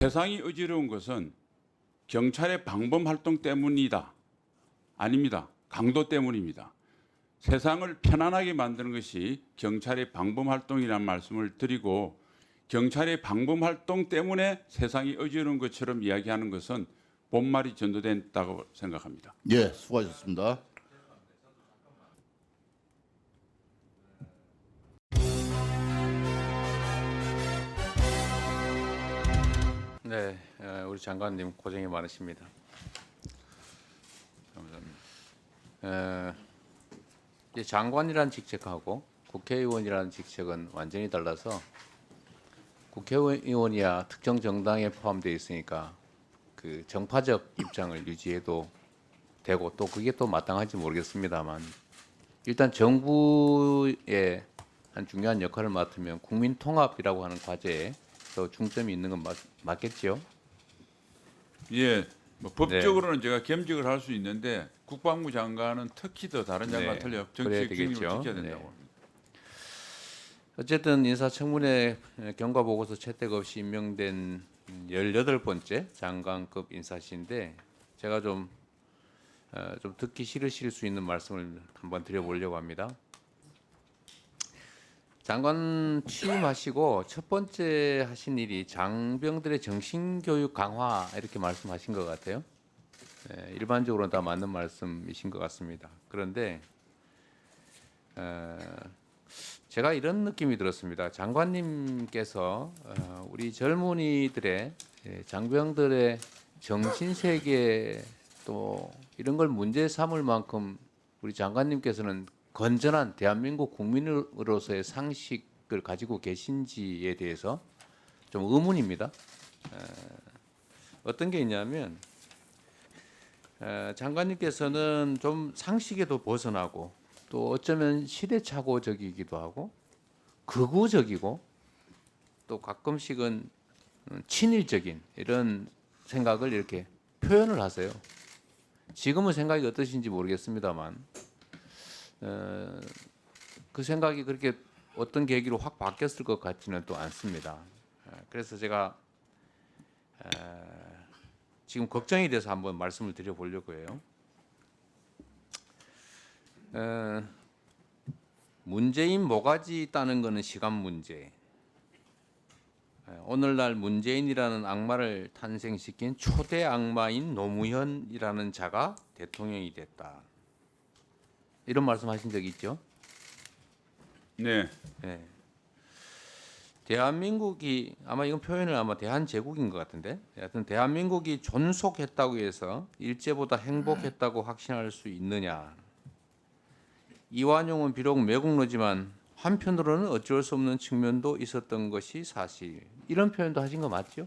세상이 어지러운 것은 경찰의 방범 활동 때문이다. 아닙니다. 강도 때문입니다. 세상을 편안하게 만드는 것이 경찰의 방범 활동이라는 말씀을 드리고, 경찰의 방범 활동 때문에 세상이 어지러운 것처럼 이야기하는 것은 본말이 전도된다고 생각합니다. 예, 수고하셨습니다. 네, 우리 장관님 고생이 많으십니다. 감사합니다. 이제 장관이라는 직책하고 국회의원이라는 직책은 완전히 달라서, 국회의원이야 특정 정당에 포함되어 있으니까 그 정파적 입장을 유지해도 되고, 또 그게 또 마땅할지 모르겠습니다만, 일단 정부의 한 중요한 역할을 맡으면 국민 통합이라고 하는 과제에 더 중점이 있는 건 맞겠죠? 예, 뭐 법적으로는 제가 겸직을 할 수 있는데 국방부 장관은 특히 더 다른 장관 네, 틀려 그래야 정치적 중립을 되겠죠. 지켜야 된다고 네. 합니다. 어쨌든 인사청문회 경과보고서 채택 없이 임명된 18번째 장관급 인사신데, 제가 좀 듣기 싫으실 수 있는 말씀을 한번 드려보려고 합니다. 장관 취임하시고 첫 번째 하신 일이 장병들의 정신교육 강화, 이렇게 말씀하신 것 같아요. 네, 일반적으로는 다 맞는 말씀이신 것 같습니다. 그런데 제가 이런 느낌이 들었습니다. 장관님께서 우리 젊은이들의, 장병들의 정신세계 또 이런 걸 문제 삼을 만큼 우리 장관님께서는 건전한 대한민국 국민으로서의 상식을 가지고 계신지에 대해서 좀 의문입니다. 어떤 게 있냐면, 장관님께서는 좀 상식에도 벗어나고, 또 어쩌면 시대착오적이기도 하고 극우적이고, 또 가끔씩은 친일적인 이런 생각을 이렇게 표현을 하세요. 지금은 생각이 어떠신지 모르겠습니다만, 그 생각이 그렇게 어떤 계기로 확 바뀌었을 것 같지는 또 않습니다. 그래서 제가 지금 걱정이 돼서 한번 말씀을 드려보려고 해요. 문재인 모가지 따는 거는 시간 문제. 오늘날 문재인이라는 악마를 탄생시킨 초대 악마인 노무현이라는 자가 대통령이 됐다. 이런 말씀하신 적 있죠? 네, 네. 대한민국이, 아마 이건 표현을 아마 대한제국인 것 같은데, 하여튼 대한민국이 존속했다고 해서 일제보다 행복했다고 확신할 수 있느냐? 이완용은 비록 매국노지만 한편으로는 어쩔 수 없는 측면도 있었던 것이 사실. 이런 표현도 하신 거 맞죠?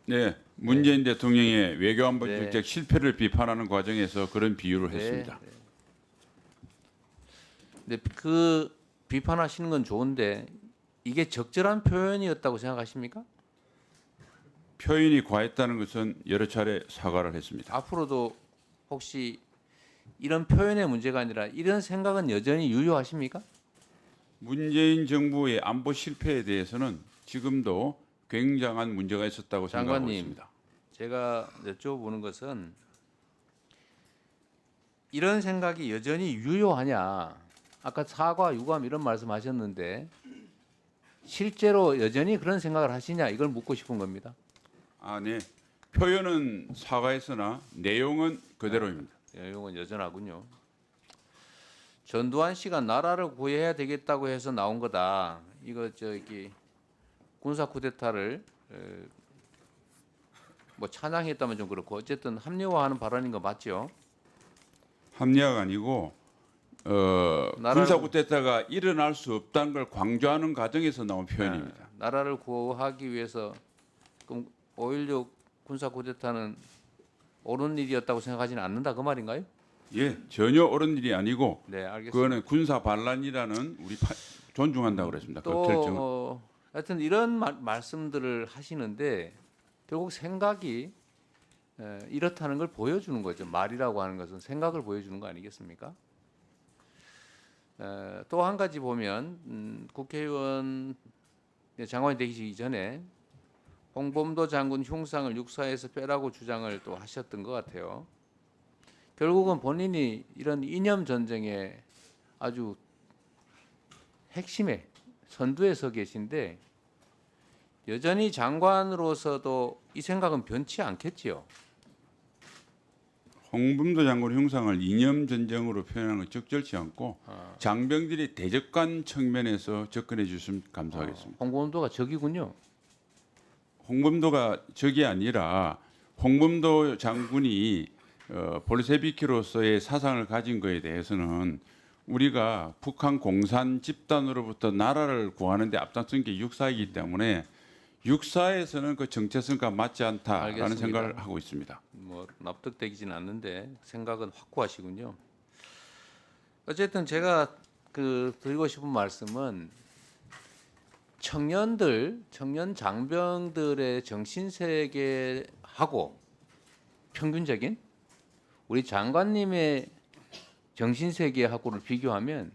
네, 문재인 대통령의 외교안보 네. 정책 실패를 비판하는 과정에서 그런 비유를 했습니다. 네. 근데 그 비판하시는 건 좋은데, 이게 적절한 표현이었다고 생각하십니까? 표현이 과했다는 것은 여러 차례 사과를 했습니다. 앞으로도 혹시 이런 표현의 문제가 아니라 이런 생각은 여전히 유효하십니까? 문재인 정부의 안보 실패에 대해서는 지금도 굉장한 문제가 있었다고 생각하고 장관님, 있습니다. 제가 여쭤보는 것은 이런 생각이 여전히 유효하냐? 아까 사과, 유감 이런 말씀하셨는데 실제로 여전히 그런 생각을 하시냐? 이걸 묻고 싶은 겁니다. 아, 네. 표현은 사과했으나 내용은 그대로입니다. 내용은 여전하군요. 전두환 씨가 나라를 구해야 되겠다고 해서 나온 거다. 이거 저기 군사 쿠데타를 뭐 찬양했다면 좀 그렇고, 어쨌든 합리화하는 발언인 거 맞죠? 합리화가 아니고 군사 쿠데타가 일어날 수 없다는 걸 강조하는 과정에서 나온 표현입니다. 나라를 구하기 위해서 그럼 5.16 군사 쿠데타는 옳은 일이었다고 생각하지는 않는다, 그 말인가요? 예, 전혀 옳은 일이 아니고 네, 알겠습니다. 그거는 군사 반란이라는 존중한다고 그랬습니다. 그 결정. 또 하여튼 이런 말씀들을 하시는데 결국 생각이 이렇다는 걸 보여주는 거죠. 말이라고 하는 것은 생각을 보여주는 거 아니겠습니까? 또 한 가지 보면 국회의원 장관이 되시기 전에 홍범도 장군 흉상을 육사에서 빼라고 주장을 또 하셨던 것 같아요. 결국은 본인이 이런 이념 전쟁의 아주 핵심에 선두에 서 계신데 여전히 장관으로서도 이 생각은 변치 않겠지요. 홍범도 장군 흉상을 이념 전쟁으로 표현하는 건 적절치 않고 장병들이 대적관 측면에서 접근해 주시면 감사하겠습니다. 홍범도가 적이군요. 홍범도가 적이 아니라 홍범도 장군이 볼세비키로서의 사상을 가진 것에 대해서는 우리가 북한 공산 집단으로부터 나라를 구하는 데 앞장선 게 육사이기 때문에 육사에서는 그 정체성과 맞지 않다라는 알겠습니다. 생각을 하고 있습니다. 뭐 납득되지는 않는데 생각은 확고하시군요. 어쨌든 제가 드리고 싶은 말씀은 청년 장병들의 정신 세계하고 평균적인 우리 장관님의 정신 세계하고를 비교하면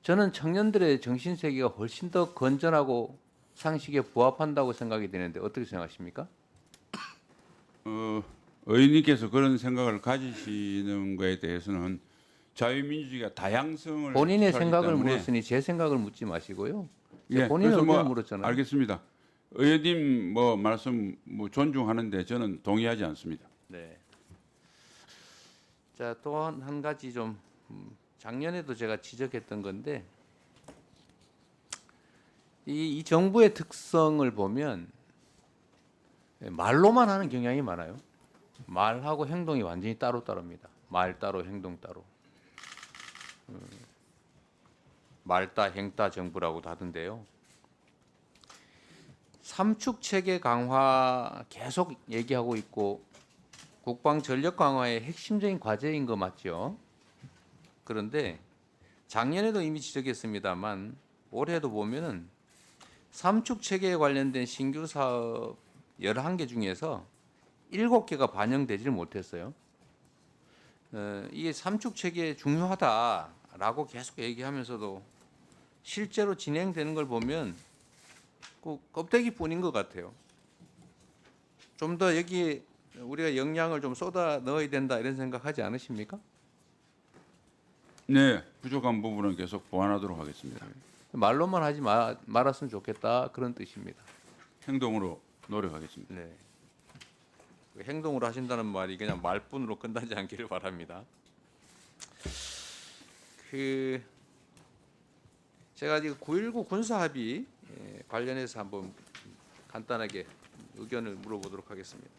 저는 청년들의 정신 세계가 훨씬 더 건전하고 상식에 부합한다고 생각이 되는데 어떻게 생각하십니까? 의원님께서 그런 생각을 가지시는 거에 대해서는 자유민주주의가 다양성을 본인의 취하기 생각을 때문에 물었으니 제 생각을 묻지 마시고요. 예, 본인의 그래서 의견을 물었잖아요. 알겠습니다. 의원님 말씀 존중하는데 저는 동의하지 않습니다. 네. 자, 또 한 가지 좀 작년에도 제가 지적했던 건데 이 정부의 특성을 보면 말로만 하는 경향이 많아요. 말하고 행동이 완전히 따로따로입니다. 말 따로 행동 따로. 말따 행따 정부라고도 하던데요. 삼축 체계 강화 계속 얘기하고 있고 국방 전력 강화의 핵심적인 과제인 거 맞죠? 그런데 작년에도 이미 지적했습니다만 올해도 보면은 삼축 체계에 관련된 신규 사업 11개 중에서 7개가 반영되지를 못했어요. 이게 삼축 체계 중요하다라고 계속 얘기하면서도 실제로 진행되는 걸 보면 그 껍데기뿐인 것 같아요. 좀 더 여기에 우리가 역량을 좀 쏟아 넣어야 된다 이런 생각하지 않으십니까? 네, 부족한 부분은 계속 보완하도록 하겠습니다. 말로만 하지 말았으면 좋겠다 그런 뜻입니다. 행동으로 노력하겠습니다. 네. 행동으로 하신다는 말이 그냥 말뿐으로 끝나지 않기를 바랍니다. 제가 이 9.19 군사 합의 관련해서 한번 간단하게 의견을 물어보도록 하겠습니다.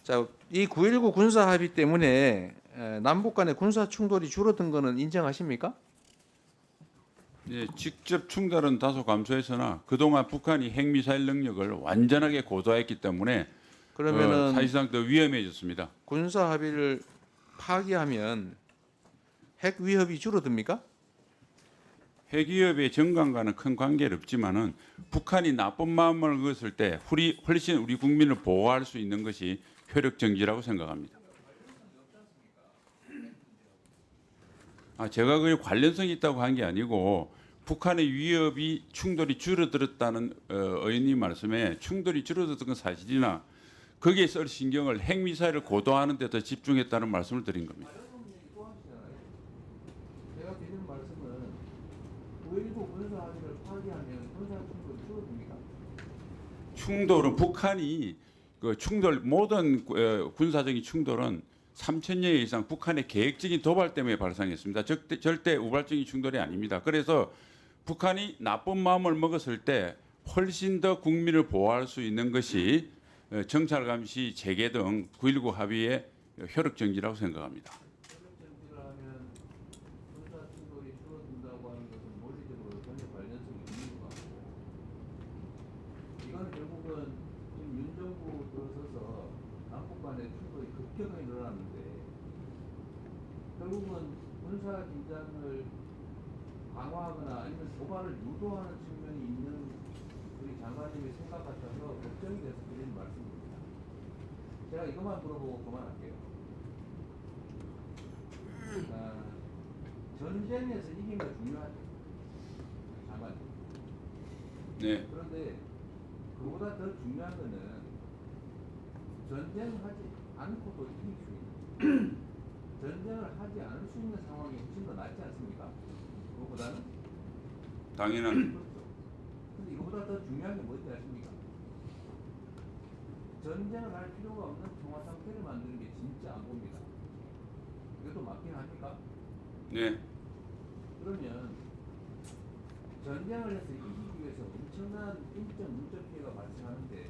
자, 이 9.19 군사 합의 때문에 남북 간의 군사 충돌이 줄어든 거는 인정하십니까? 예, 직접 충돌은 다소 감소했으나 그동안 북한이 핵미사일 능력을 완전하게 고도화했기 때문에 그러면은 사실상 더 위험해졌습니다. 군사 합의를 파기하면 핵 위협이 줄어듭니까? 핵위협의 정강과는 큰 관계는 없지만은 북한이 나쁜 마음을 먹었을 때 훨씬 우리 국민을 보호할 수 있는 것이 효력 정지라고 생각합니다. 제가 그 관련성이 있다고 한 게 아니고 북한의 위협이 충돌이 줄어들었다는 의원님 말씀에 충돌이 줄어들었던 건 사실이나 거기에 쓸 신경을 핵미사일을 고도화하는 데 더 집중했다는 말씀을 드린 겁니다. 제가 드리는 말씀은 9.19 군사 합의를 파기하면 군사 충돌이 줄어듭니까? 충돌은 북한이 모든 군사적인 충돌은 3,000여 이상 북한의 계획적인 도발 때문에 발생했습니다. 절대 우발적인 충돌이 아닙니다. 그래서 북한이 나쁜 마음을 먹었을 때 훨씬 더 국민을 보호할 수 있는 것이 정찰 감시 재개 등 9.19 합의의 효력 정지라고 생각합니다. 협력정지를 하면 군사 충돌이 줄어든다고 하는 것은 물리적으로 전혀 관련성이 없는 것 같고 이건 결국은 지금 윤 정부 들어서서 남북 간의 충돌이 급격하게 늘어났는데 결국은 군사 긴장을 강화하거나 아니면 도발을 유도하는 측면이 있는 우리 장관님의 생각 같아서 걱정이 돼서 드리는 말씀입니다. 제가 이것만 물어보고 그만할게요. 전쟁에서 이기는 게 중요하죠. 장관님. 네. 그런데 그 그보다 더 중요한 거는 전쟁을 하지 않고도 이길 수 있는 전쟁을 하지 않을 수 있는 상황이 훨씬 더 낫지 않습니까? 그거보다는 당연한 그렇죠. 근데 이거보다 더 중요한 게 뭔지 아십니까? 전쟁을 할 필요가 없는 평화 상태를 만드는 게 진짜 안 봅니다. 이것도 맞긴 합니까? 네. 그러면 전쟁을 해서 이기기 위해서 엄청난 인적 문적 피해가 발생하는데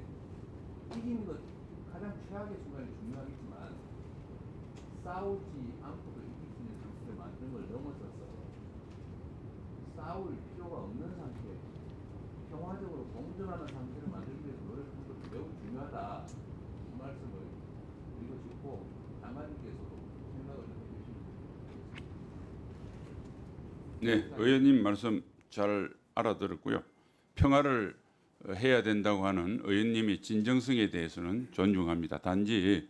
이기는 것 가장 최악의 순간이 중요하겠지만 싸우지 않고도 이길 수 있는 상태를 만드는 걸 넘어서서 싸울 필요가 없는 상태, 평화적으로 공존하는 상태를 만들기 위해서 노력하는 것도 매우 중요하다. 그 말씀을 드리고 싶고 장관님께서도 생각을 좀 해주시면 네, 의원님 말씀 잘 알아들었고요. 평화를 해야 된다고 하는 의원님의 진정성에 대해서는 존중합니다. 단지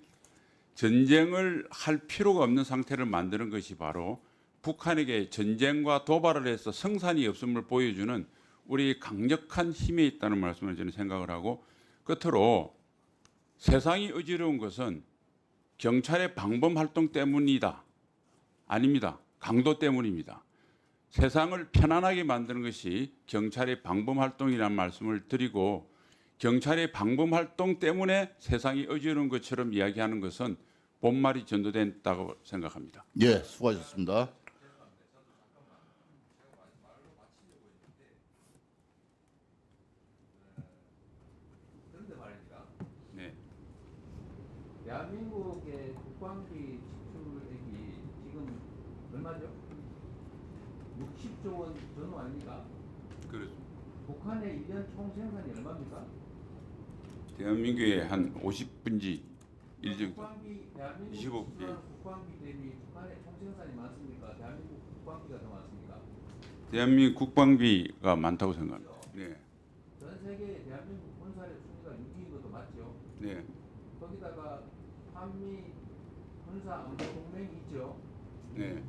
전쟁을 할 필요가 없는 상태를 만드는 것이 바로 북한에게 전쟁과 도발을 해서 성산이 없음을 보여주는 우리 강력한 힘에 있다는 말씀을 저는 생각을 하고, 끝으로 세상이 어지러운 것은 경찰의 방범 활동 때문이다. 아닙니다. 강도 때문입니다. 세상을 편안하게 만드는 것이 경찰의 방범 활동이라는 말씀을 드리고, 경찰의 방범 활동 때문에 세상이 어지러운 것처럼 이야기하는 것은 본말이 전도된다고 생각합니다. 예, 수고하셨습니다. 그런데 말입니다. 네. 대한민국의 국방비 지출액이 지금 얼마죠? 60조 원 전후 아닙니까? 그렇습니다. 북한의 1년 총 생산이 얼마입니까? 대한민국의 한 50분지 1 정도. 국방비 대한민국 25, 예. 국방비 대비 북한의 총 생산이 많습니까? 대한민국 국방비가 더 많습니까? 대한민국 국방비가 많다고 생각합니다. 네. 전 세계 대한민국 군사력 순위가 6위인 것도 맞죠? 네. 거기다가 한미 군사 안보 동맹이 있죠? 네.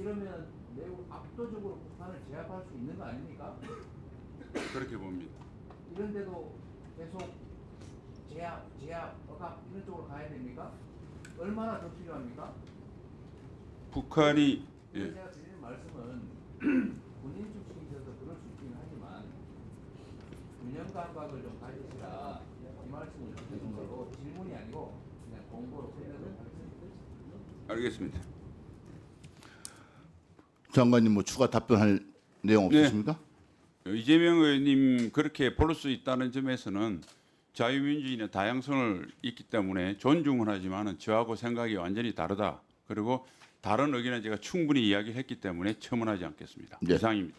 이러면 매우 압도적으로 북한을 제압할 수 있는 거 아닙니까? 그렇게 봅니다. 이런데도 계속 제압, 억압 이런 쪽으로 가야 됩니까? 얼마나 더 필요합니까? 북한이 예. 제가 드리는 말씀은 군인 출신이셔서 그럴 수 있긴 하지만 균형 감각을 좀 가지시라 이 말씀을 드리는 거로 질문이 아니고 그냥 공고로 생각을 하겠습니다. 알겠습니다. 장관님 뭐 추가 답변할 내용 없으십니까? 이재명 의원님 그렇게 볼 수 있다는 점에서는 자유민주주의는 다양성을 있기 때문에 존중을 하지만 저하고 생각이 완전히 다르다. 그리고 다른 의견은 제가 충분히 이야기를 했기 때문에 첨언하지 않겠습니다. 네. 이상입니다.